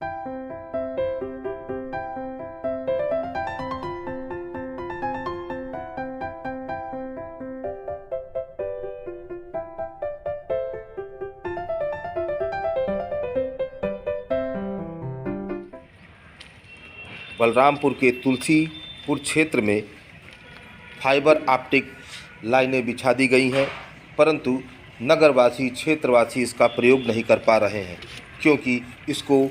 बलरामपुर के तुलसीपुर क्षेत्र में फाइबर ऑप्टिक लाइनें बिछा दी गई हैं, परंतु नगरवासी क्षेत्रवासी इसका प्रयोग नहीं कर पा रहे हैं क्योंकि इसको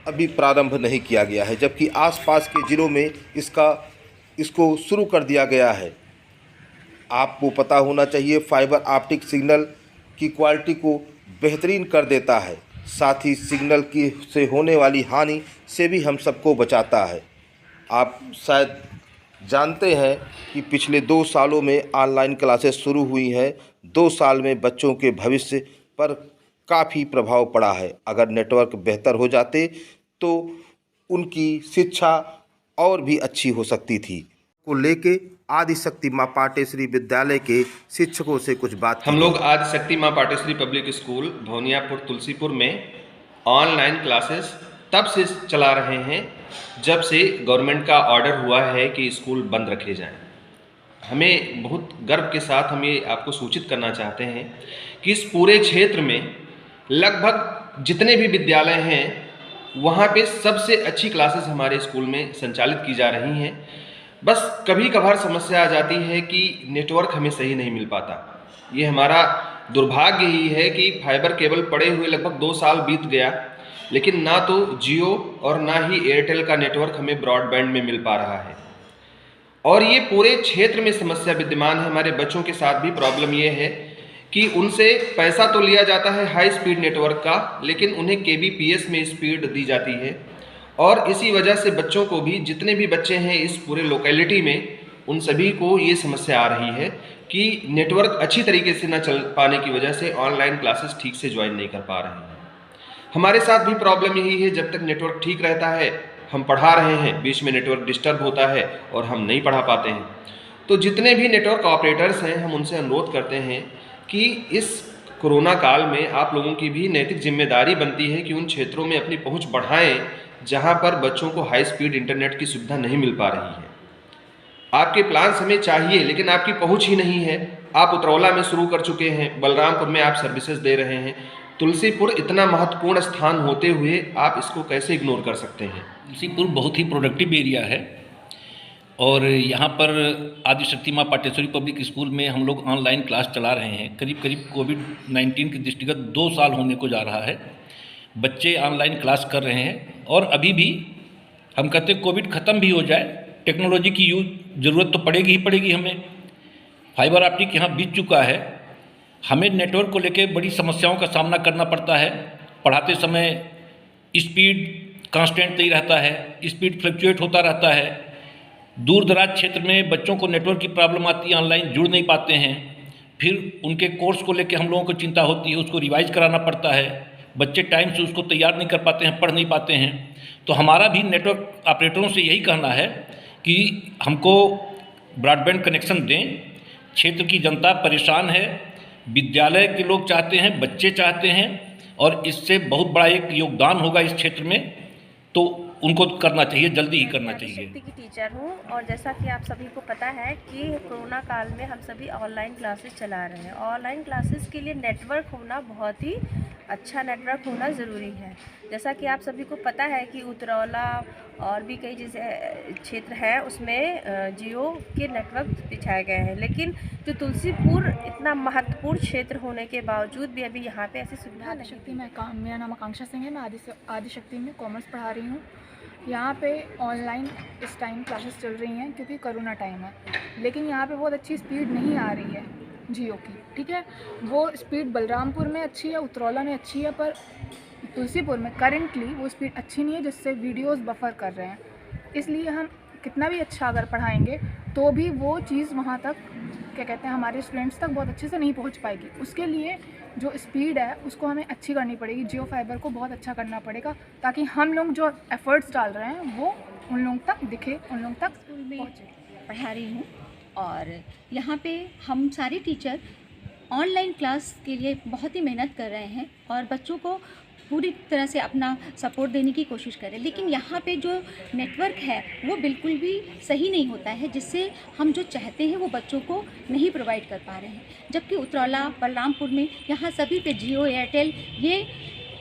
अभी प्रारंभ नहीं किया गया है, जबकि आसपास के ज़िलों में इसको शुरू कर दिया गया है। आपको पता होना चाहिए, फाइबर ऑप्टिक सिग्नल की क्वालिटी को बेहतरीन कर देता है, साथ ही सिग्नल की से होने वाली हानि से भी हम सबको बचाता है। आप शायद जानते हैं कि पिछले 2 सालों में ऑनलाइन क्लासेस शुरू हुई हैं। 2 साल में बच्चों के भविष्य पर काफ़ी प्रभाव पड़ा है। अगर नेटवर्क बेहतर हो जाते तो उनकी शिक्षा और भी अच्छी हो सकती थी। को लेके आदिशक्ति माँ पाटेश्वरी विद्यालय के शिक्षकों से कुछ बात हम लोग आदिशक्ति माँ पाटेश्वरी पब्लिक स्कूल भौनियापुर तुलसीपुर में ऑनलाइन क्लासेस तब से चला रहे हैं जब से गवर्नमेंट का ऑर्डर हुआ है कि स्कूल बंद रखे जाएं। हमें बहुत गर्व के साथ हम ये आपको सूचित करना चाहते हैं कि इस पूरे क्षेत्र में लगभग जितने भी विद्यालय हैं वहाँ पे सबसे अच्छी क्लासेस हमारे स्कूल में संचालित की जा रही हैं। बस कभी कभार समस्या आ जाती है कि नेटवर्क हमें सही नहीं मिल पाता। ये हमारा दुर्भाग्य ही है कि फाइबर केबल पड़े हुए लगभग 2 साल बीत गया, लेकिन ना तो जियो और ना ही एयरटेल का नेटवर्क हमें ब्रॉडबैंड में मिल पा रहा है। और ये पूरे क्षेत्र में समस्या विद्यमान है। हमारे बच्चों के साथ भी प्रॉब्लम ये है कि उनसे पैसा तो लिया जाता है हाई स्पीड नेटवर्क का, लेकिन उन्हें केबीपीएस में स्पीड दी जाती है। और इसी वजह से बच्चों को भी, जितने भी बच्चे हैं इस पूरे लोकेलिटी में, उन सभी को ये समस्या आ रही है कि नेटवर्क अच्छी तरीके से न चल पाने की वजह से ऑनलाइन क्लासेस ठीक से ज्वाइन नहीं कर पा रहे हैं। हमारे साथ भी प्रॉब्लम यही है, जब तक नेटवर्क ठीक रहता है हम पढ़ा रहे हैं, बीच में नेटवर्क डिस्टर्ब होता है और हम नहीं पढ़ा पाते हैं। तो जितने भी नेटवर्क ऑपरेटर्स हैं हम उनसे अनुरोध करते हैं कि इस कोरोना काल में आप लोगों की भी नैतिक जिम्मेदारी बनती है कि उन क्षेत्रों में अपनी पहुंच बढ़ाएं जहां पर बच्चों को हाई स्पीड इंटरनेट की सुविधा नहीं मिल पा रही है। आपके प्लान्स हमें चाहिए लेकिन आपकी पहुंच ही नहीं है। आप उतरौला में शुरू कर चुके हैं, बलरामपुर में आप सर्विसेज दे रहे हैं, तुलसीपुर इतना महत्वपूर्ण स्थान होते हुए आप इसको कैसे इग्नोर कर सकते हैं? तुलसीपुर बहुत ही प्रोडक्टिव एरिया है और यहाँ पर आदिशक्ति माँ पाटेश्वरी पब्लिक स्कूल में हम लोग ऑनलाइन क्लास चला रहे हैं। करीब कोविड-19 के दृष्टिगत 2 साल होने को जा रहा है। बच्चे ऑनलाइन क्लास कर रहे हैं और अभी भी हम कहते हैं कोविड ख़त्म भी हो जाए, टेक्नोलॉजी की ज़रूरत तो पड़ेगी ही पड़ेगी हमें। फाइबर ऑप्टिक यहाँ बीत चुका है। हमें नेटवर्क को लेकर बड़ी समस्याओं का सामना करना पड़ता है। पढ़ाते समय स्पीड कांस्टेंट नहीं रहता है, स्पीड फ्लक्चुएट होता रहता है। दूर दराज क्षेत्र में बच्चों को नेटवर्क की प्रॉब्लम आती है, ऑनलाइन जुड़ नहीं पाते हैं। फिर उनके कोर्स को लेकर हम लोगों को चिंता होती है, उसको रिवाइज कराना पड़ता है। बच्चे टाइम से उसको तैयार नहीं कर पाते हैं, पढ़ नहीं पाते हैं। तो हमारा भी नेटवर्क ऑपरेटरों से यही कहना है कि हमको ब्रॉडबैंड कनेक्शन दें। क्षेत्र की जनता परेशान है, विद्यालय के लोग चाहते हैं, बच्चे चाहते हैं और इससे बहुत बड़ा एक योगदान होगा इस क्षेत्र में, तो उनको करना चाहिए, जल्दी ही करना चाहिए। शक्ति की टीचर हूँ और जैसा कि आप सभी को पता है कि कोरोना काल में हम सभी ऑनलाइन क्लासेस चला रहे हैं। ऑनलाइन क्लासेस के लिए नेटवर्क होना, बहुत ही अच्छा नेटवर्क होना ज़रूरी है। जैसा कि आप सभी को पता है कि उतरौला और भी कई जैसे क्षेत्र हैं उसमें जियो के नेटवर्क बिछाए गए हैं, लेकिन जो तुलसीपुर इतना महत्वपूर्ण क्षेत्र होने के बावजूद भी अभी यहाँ पे ऐसी सुविधा आदिशक्ति मेरा नाम आकांक्षा सिंह है। मैं आदिशक्ति में कॉमर्स पढ़ा रही हूँ। यहाँ पे ऑनलाइन इस टाइम क्लासेस चल रही हैं क्योंकि कोरोना टाइम है, लेकिन यहाँ पे बहुत अच्छी स्पीड नहीं आ रही है जियो की। ठीक है, वो स्पीड बलरामपुर में अच्छी है, उतरौला में अच्छी है, पर तुलसीपुर में करेंटली वो स्पीड अच्छी नहीं है, जिससे वीडियोस बफर कर रहे हैं। इसलिए हम कितना भी अच्छा अगर पढ़ाएंगे तो भी वो चीज़ वहाँ तक, क्या कहते हैं, हमारे स्टूडेंट्स तक बहुत अच्छे से नहीं पहुँच पाएगी। उसके लिए जो स्पीड है उसको हमें अच्छी करनी पड़ेगी, जियो फाइबर को बहुत अच्छा करना पड़ेगा, ताकि हम लोग जो एफर्ट्स डाल रहे हैं वो उन लोगों तक दिखे, उन लोगों तक स्कूल में पढ़ा रही हूँ। और यहाँ पे हम सारे टीचर ऑनलाइन क्लास के लिए बहुत ही मेहनत कर रहे हैं और बच्चों को पूरी तरह से अपना सपोर्ट देने की कोशिश करें, लेकिन यहाँ पे जो नेटवर्क है वो बिल्कुल भी सही नहीं होता है, जिससे हम जो चाहते हैं वो बच्चों को नहीं प्रोवाइड कर पा रहे हैं। जबकि उतरौला, बलरामपुर में यहाँ सभी पे जियो, एयरटेल ये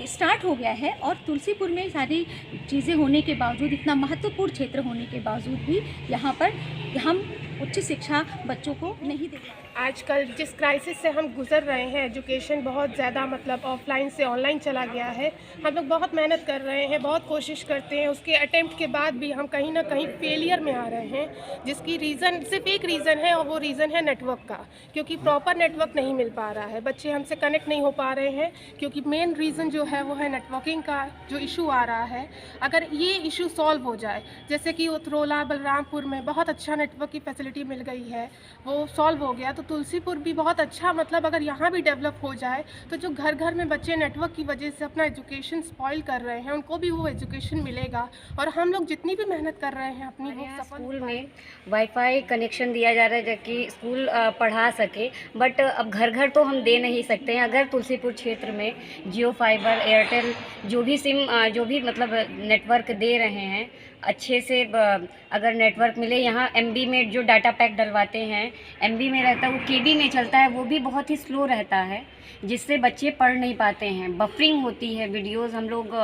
स्टार्ट हो गया है, और तुलसीपुर में सारी चीज़ें होने के बावजूद, इतना महत्वपूर्ण क्षेत्र होने के बावजूद भी यहाँ पर हम उच्च शिक्षा बच्चों को नहीं दे पाते। आजकल जिस क्राइसिस से हम गुजर रहे हैं, एजुकेशन बहुत ज़्यादा मतलब ऑफलाइन से ऑनलाइन चला गया है। हम लोग बहुत मेहनत कर रहे हैं, बहुत कोशिश करते हैं, उसके अटेम्प्ट के बाद भी हम कहीं ना कहीं फेलियर में आ रहे हैं, जिसकी रीज़न सिर्फ एक रीज़न है, और वो रीज़न है नेटवर्क का, क्योंकि प्रॉपर नेटवर्क नहीं मिल पा रहा है, बच्चे हमसे कनेक्ट नहीं हो पा रहे हैं, क्योंकि मेन रीज़न जो है वो है नेटवर्किंग का जो इशू आ रहा है। अगर ये इशू सॉल्व हो जाए, जैसे कि उतरौला, बलरामपुर में बहुत अच्छा नेटवर्क की फैसिलिटी मिल गई है, वो सॉल्व हो गया, तो तुलसीपुर भी बहुत अच्छा, मतलब अगर यहाँ भी डेवलप हो जाए तो जो घर घर में बच्चे नेटवर्क की वजह से अपना एजुकेशन स्पॉइल कर रहे हैं, उनको भी वो एजुकेशन मिलेगा, और हम लोग जितनी भी मेहनत कर रहे हैं अपनी वो सफल। स्कूल में वाईफाई कनेक्शन दिया जा रहा है ताकि स्कूल पढ़ा सके, बट अब घर घर तो हम दे नहीं सकते हैं। अगर तुलसीपुर क्षेत्र में जियो फाइबर, एयरटेल जो भी सिम जो भी मतलब नेटवर्क दे रहे हैं, अच्छे से अगर नेटवर्क मिले, यहाँ एमबी में जो डाटा पैक डलवाते हैं एमबी में रहता है, वो केबी में चलता है, वो भी बहुत ही स्लो रहता है, जिससे बच्चे पढ़ नहीं पाते हैं, बफरिंग होती है। वीडियोस हम लोग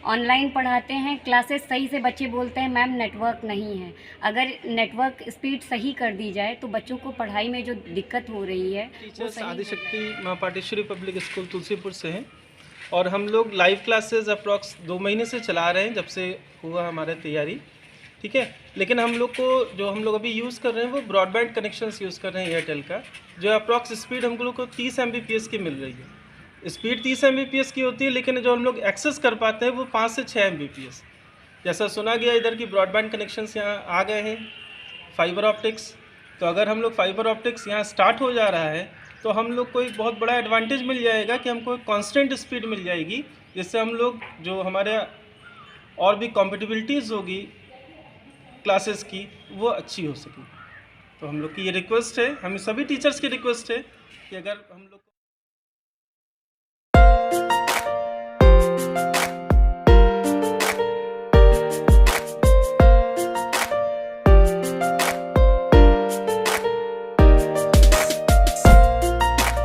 ऑनलाइन पढ़ाते हैं, क्लासेस सही से बच्चे बोलते हैं मैम नेटवर्क नहीं है। अगर नेटवर्क स्पीड सही कर दी जाए तो बच्चों को पढ़ाई में जो दिक्कत हो रही है वो सही। आदिशक्ति माँ पाटेश्वरी पब्लिक स्कूल तुलसीपुर से हैं, और हम लोग लाइव क्लासेस अप्रॉक्स 2 महीने से चला रहे हैं, जब से हुआ हमारा तैयारी, ठीक है। लेकिन हम लोग को जो हम लोग अभी यूज़ कर रहे हैं वो ब्रॉडबैंड कनेक्शंस यूज़ कर रहे हैं एयरटेल का, जो अप्रॉक्स स्पीड हम लोग को 30 Mbps की मिल रही है। स्पीड 30 Mbps की होती है, लेकिन जो हम लोग एक्सेस कर पाते हैं वो 5 से 6 Mbps। जैसा सुना गया इधर की ब्रॉडबैंड कनेक्शंस यहाँ आ गए हैं, फाइबर ऑप्टिक्स, तो अगर हम लोग फाइबर ऑप्टिक्स यहाँ स्टार्ट हो जा रहा है तो हम लोग को एक बहुत बड़ा एडवांटेज मिल जाएगा कि हमको एक कांस्टेंट स्पीड मिल जाएगी, जिससे हम लोग जो हमारे और भी कॉम्पिटिबिलिटीज़ होगी क्लासेस की वो अच्छी हो सके। तो हम लोग की ये रिक्वेस्ट है, हम सभी टीचर्स की रिक्वेस्ट है कि अगर हम लोग